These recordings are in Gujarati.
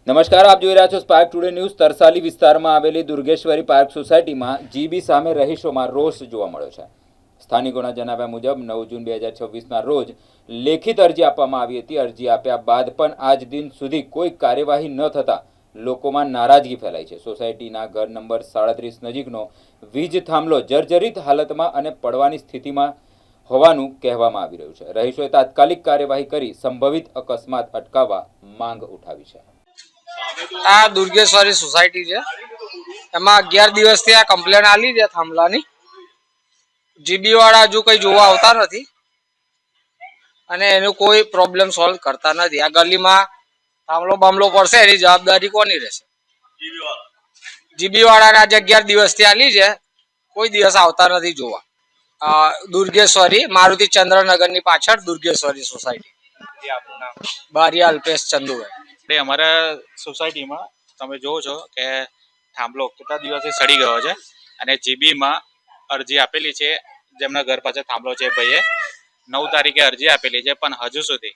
નમસ્કાર, આપ જોઈ રહ્યા છો સ્પાર્ક ટુડે ન્યૂઝ। તરસાલી વિસ્તારમાં આવેલી દુર્ગેશ્વરી પાર્ક સોસાયટીમાં જીબી સામે રહીશોમાં રોષ જોવા મળ્યો છે। સ્થાનિકોના જણાવ્યા મુજબ 9 જૂન 2026ના રોજ લેખિત અરજી આપવામાં આવી હતી। અરજી આપ્યા બાદ પણ આજ દિન સુધી કોઈ કાર્યવાહી ન થતા લોકોમાં નારાજગી ફેલાઈ છે। સોસાયટીના ઘર નંબર 37 નજીકનો વીજ થાંભલો જર્જરિત હાલતમાં અને પડવાની સ્થિતિમાં હોવાનું કહેવામાં આવી રહ્યું છે। રહીશોએ તાત્કાલિક કાર્યવાહી કરી સંભવિત અકસ્માત અટકાવવા માંગ ઉઠાવી છે। આ દુર્ગેશ્વરી સોસાયટી છે, એમાં 11 દિવસથી આ કમ્પ્લેન આલી છે થાંભલાની। જીબી વાળા હજુ કઈ જોવા આવતા નથી અને એનું કોઈ પ્રોબ્લેમ સોલ્વ કરતા નથી। આ ગલીમાં થાંભલો બાંભલો પડશે એની જવાબદારી કોની રહેશે? જીબી વાળાને આજે 11 દિવસથી આલી છે, કોઈ દિવસ આવતા નથી જોવા। દુર્ગેશ્વરી મારુતિ ચંદ્રનગરની પાછળ દુર્ગેશ્વરી સોસાયટી। બારિયા અલ્પેશ ચંદુભાઈ। અમારા સોસાયટીમાં તમે જોવો છો કે થાંભલો કેટલા દિવસથી સડી ગયો છે અને જીબીમાં અરજી આપેલી છે। જેમના ઘર પાસે થાંભલો છે ભાઈએ 9 તારીખે અરજી આપેલી છે, પણ હજુ સુધી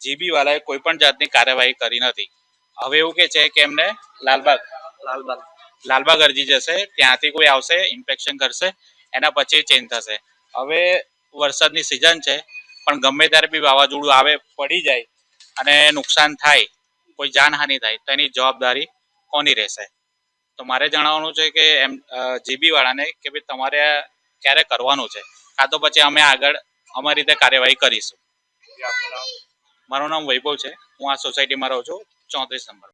જીબી વાળાએ કોઈ પણ જાતની કાર્યવાહી કરી નથી। હવે એવું કે છે કે એમને લાલબાગ અરજી જશે, ત્યાંથી કોઈ આવશે, ઇન્સ્પેક્શન કરશે, એના પછી ચેન્જ થશે। હવે વરસાદની સિઝન છે, પણ ગમે ત્યારે બી વાવાઝોડું આવે, પડી જાય અને નુકસાન થાય, કોઈ જાનહાનિ થાય તો એની જવાબદારી કોની રહેશે? તો મારે જણાવવાનું છે કે એમ જીબી વાળાને કે ભાઈ તમારે ક્યારે કરવાનું છે, કાં તો પછી અમે આગળ અમારી રીતે કાર્યવાહી કરીશું। મારું નામ વૈભવ છે, હું આ સોસાયટીમાં રહું છું, 34 નંબર।